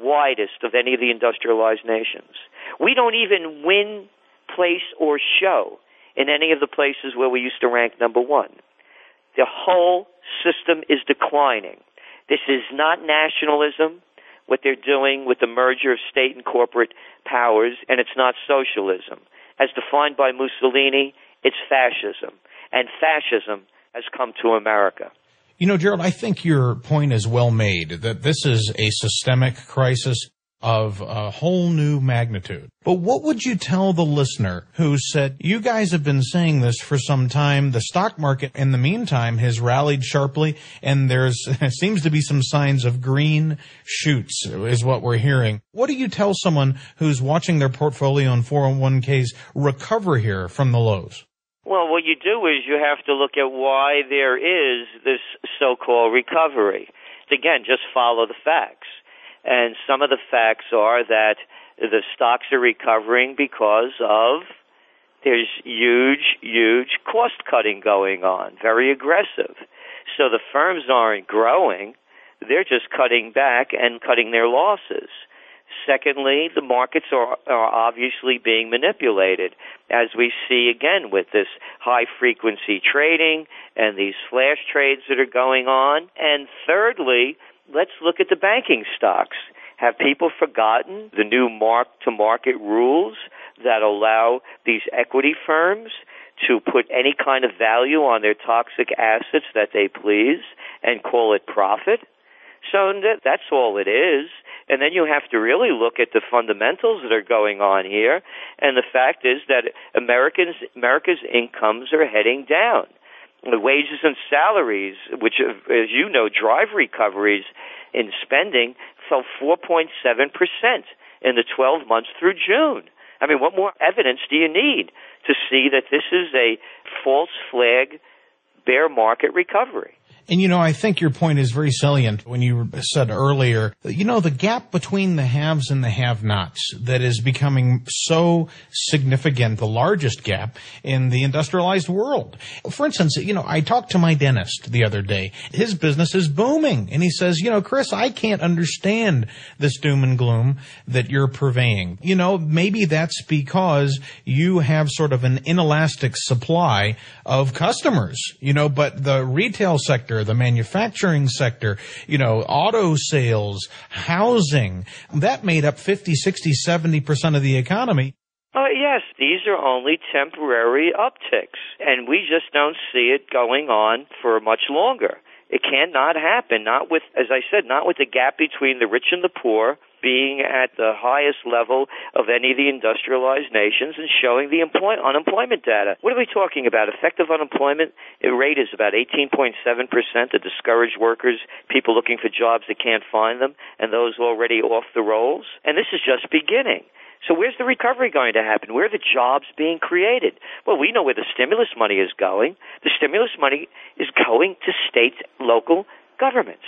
widest of any of the industrialized nations. We don't even win, place, or show in any of the places where we used to rank number one. The whole system is declining. This is not nationalism, what they're doing with the merger of state and corporate powers, and it's not socialism. As defined by Mussolini, it's fascism. And fascism has come to America. You know, Gderald, I think your point is well made, that this is a systemic crisis of a whole new magnitude. But what would you tell the listener who said, you guys have been saying this for some time, the stock market in the meantime has rallied sharply, and there seems to be some signs of green shoots is what we're hearing. What do you tell someone who's watching their portfolio and 401ks recover here from the lows? Well, what you do is you have to look at why there is this so-called recovery. Again, just follow the facts. And some of the facts are that the stocks are recovering because of there's huge cost cutting going on, very aggressive. So the firms aren't growing, they're just cutting back and cutting their losses. Secondly, the markets are obviously being manipulated, as we see again with this high-frequency trading and these flash trades that are going on. And thirdly, let's look at the banking stocks. Have people forgotten the new mark-to-market rules that allow these equity firms to put any kind of value on their toxic assets that they please and call it profit? So that's all it is. And then you have to really look at the fundamentals that are going on here. And the fact is that America's incomes are heading down. The wages and salaries, which, as you know, drive recoveries in spending, fell 4.7% in the 12 months through June. I mean, what more evidence do you need to see that this is a false flag bear market recovery? And, you know, I think your point is very salient when you said earlier, you know, the gap between the haves and the have-nots that is becoming so significant, the largest gap in the industrialized world. For instance, you know, I talked to my dentist the other day. His business is booming. And he says, you know, Chris, I can't understand this doom and gloom that you're purveying. You know, maybe that's because you have sort of an inelastic supply of customers, you know, but the retail sector, the manufacturing sector, you know, auto sales, housing, that made up 50, 60, 70% of the economy. Yes, these are only temporary upticks, and we just don't see it going on for much longer. It cannot happen, not with, as I said, not with the gap between the rich and the poor being at the highest level of any of the industrialized nations and showing the unemployment data. What are we talking about? Effective unemployment rate is about 18.7%. The discouraged workers, people looking for jobs that can't find them, and those already off the rolls. And this is just beginning. So where's the recovery going to happen? Where are the jobs being created? Well, we know where the stimulus money is going. The stimulus money is going to state, local governments.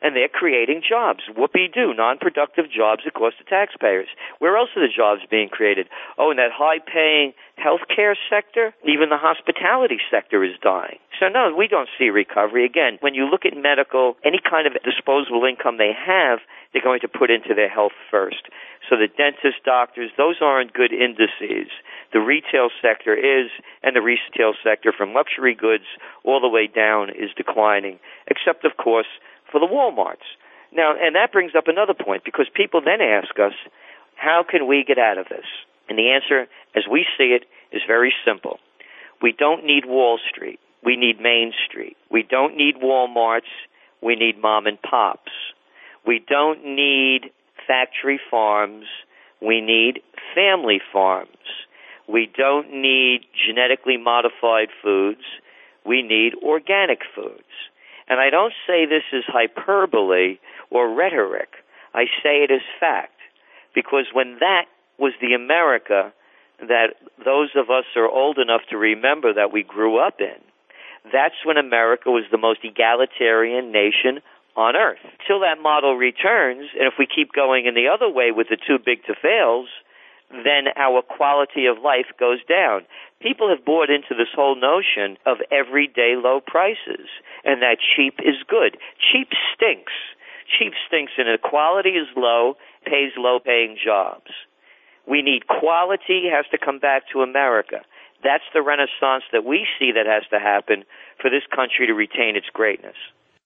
And they're creating jobs. Whoopee-doo, non-productive jobs that cost the taxpayers. Where else are the jobs being created? Oh, in that high-paying healthcare sector, even the hospitality sector is dying. So no, we don't see recovery. Again, when you look at medical, any kind of disposable income they have, they're going to put into their health first. So the dentists, doctors, those aren't good indices. The retail sector is, and the retail sector from luxury goods all the way down is declining, except, of course, for the Walmarts. Now, and that brings up another point, because people then ask us, how can we get out of this? And the answer, as we see it, is very simple. We don't need Wall Street. We need Main Street. We don't need Walmarts. We need mom and pops. We don't need factory farms. We need family farms. We don't need genetically modified foods. We need organic foods. And I don't say this as hyperbole or rhetoric. I say it as fact. Because when that was the America that those of us are old enough to remember that we grew up in, that's when America was the most egalitarian nation on earth. Till that model returns, and if we keep going in the other way with the too big to fails, then our quality of life goes down. People have bought into this whole notion of everyday low prices, and that cheap is good. Cheap stinks. chief stinks in it. Quality is low, pays low-paying jobs. We need quality has to come back to America. That's the renaissance that we see that has to happen for this country to retain its greatness.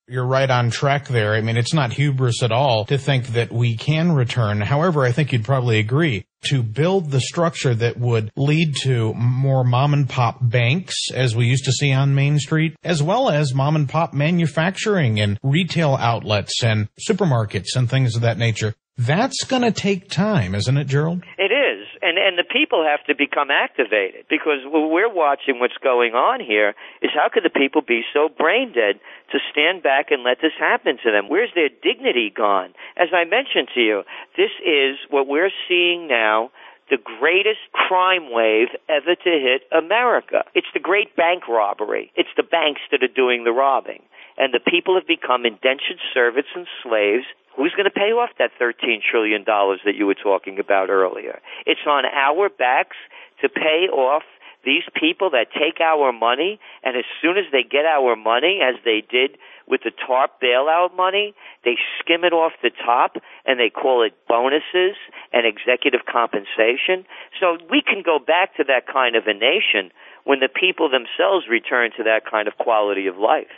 You're right on track there. I mean, it's not hubris at all to think that we can return. However, I think you'd probably agree to build the structure that would lead to more mom-and-pop banks, as we used to see on Main Street, as well as mom-and-pop manufacturing and retail outlets and supermarkets and things of that nature. That's going to take time, isn't it, Gderald? It is. And the people have to become activated, because what we're watching what's going on here is how could the people be so brain dead to stand back and let this happen to them? Where's their dignity gone? As I mentioned to you, this is what we're seeing now, the greatest crime wave ever to hit America. It's the great bank robbery. It's the banks that are doing the robbing. And the people have become indentured servants and slaves. Who's going to pay off that $13 trillion that you were talking about earlier? It's on our backs to pay off these people that take our money, and as soon as they get our money, as they did with the TARP bailout money, they skim it off the top, and they call it bonuses and executive compensation. So we can go back to that kind of a nation when the people themselves return to that kind of quality of life.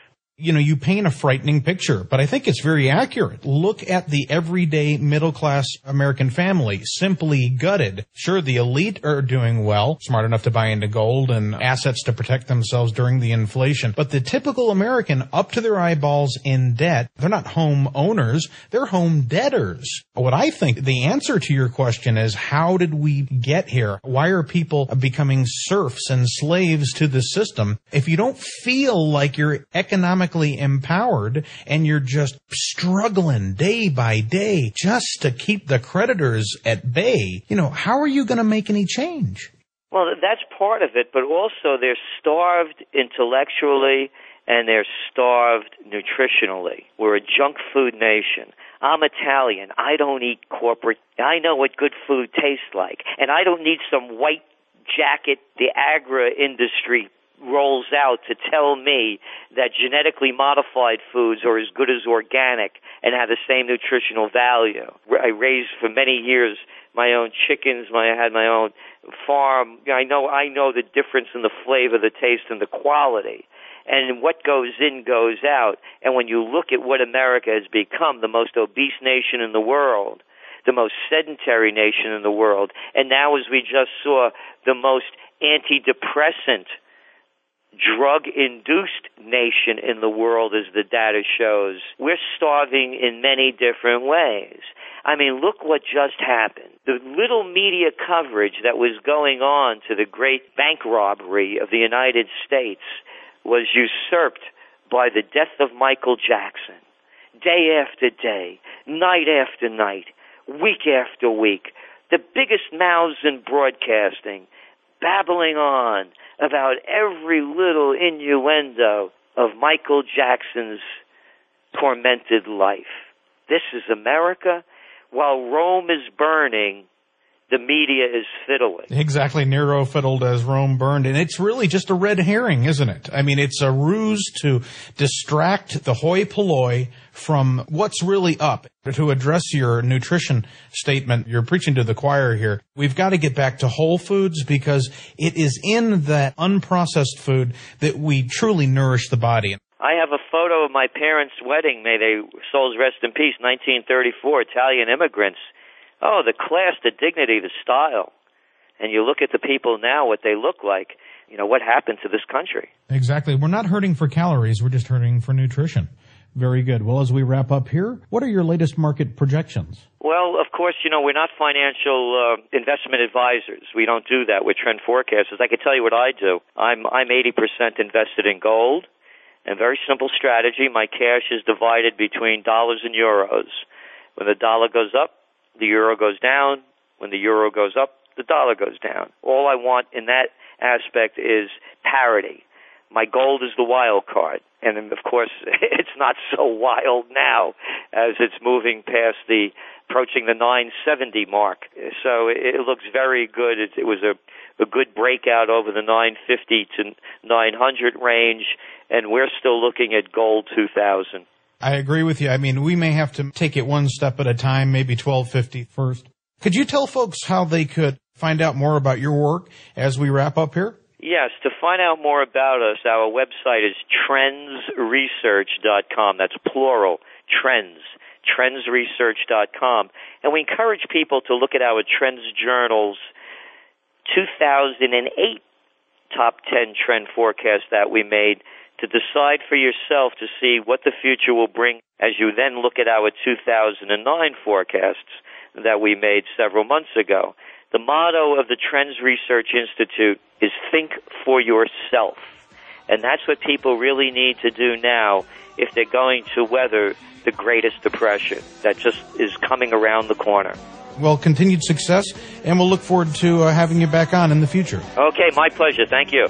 You know, you paint a frightening picture, but I think it's very accurate. Look at the everyday middle-class American family, simply gutted. Sure, the elite are doing well, smart enough to buy into gold and assets to protect themselves during the inflation. But the typical American, up to their eyeballs in debt, they're not home owners, they're home debtors. What I think the answer to your question is, how did we get here? Why are people becoming serfs and slaves to the system? If you don't feel like you're economically empowered and you're just struggling day by day just to keep the creditors at bay, you know, how are you going to make any change? Well, that's part of it, but also they're starved intellectually and they're starved nutritionally. We're a junk food nation. I'm Italian. I don't eat corporate. I know what good food tastes like. And I don't need some white jacket the agri-industry rolls out to tell me that genetically modified foods are as good as organic and have the same nutritional value. I raised for many years my own chickens. I had my own farm. I know the difference in the flavor, the taste, and the quality. And what goes in goes out. And when you look at what America has become, the most obese nation in the world, the most sedentary nation in the world, and now, as we just saw, the most antidepressant drug-induced nation in the world, as the data shows. We're starving in many different ways. I mean, look what just happened. The little media coverage that was going on to the great bank robbery of the United States was usurped by the death of Michael Jackson. Day after day, night after night, week after week, the biggest mouths in broadcasting babbling on about every little innuendo of Michael Jackson's tormented life. This is America. While Rome is burning, the media is fiddling. Exactly. Nero fiddled as Rome burned. And it's really just a red herring, isn't it? I mean, it's a ruse to distract the hoi polloi from what's really up. To address your nutrition statement, you're preaching to the choir here. We've got to get back to whole foods, because it is in that unprocessed food that we truly nourish the body. I have a photo of my parents' wedding. May they souls rest in peace, 1934, Italian immigrants. Oh, the class, the dignity, the style. And you look at the people now, what they look like. You know, what happened to this country? Exactly. We're not hurting for calories. We're just hurting for nutrition. Very good. Well, as we wrap up here, what are your latest market projections? Well, of course, you know, we're not financial investment advisors. We don't do that. We're trend forecasters. I can tell you what I do. I'm 80% invested in gold. And very simple strategy. My cash is divided between dollars and euros. When the dollar goes up, the euro goes down. When the euro goes up, the dollar goes down. All I want in that aspect is parity. My gold is the wild card. And, of course, it's not so wild now as it's moving past approaching the 970 mark. So it looks very good. It was a good breakout over the 950 to 900 range, and we're still looking at gold 2000. I agree with you. I mean, we may have to take it one step at a time, maybe 1250 first. Could you tell folks how they could find out more about your work as we wrap up here? Yes, to find out more about us, our website is trendsresearch.com. That's plural, trendsresearch.com. And we encourage people to look at our Trends Journal's 2008 top 10 trend forecast that we made to decide for yourself to see what the future will bring as you then look at our 2009 forecasts that we made several months ago. The motto of the Trends Research Institute is think for yourself. And that's what people really need to do now if they're going to weather the greatest depression that just is coming around the corner. Well, continued success, and we'll look forward to having you back on in the future. Okay, my pleasure. Thank you.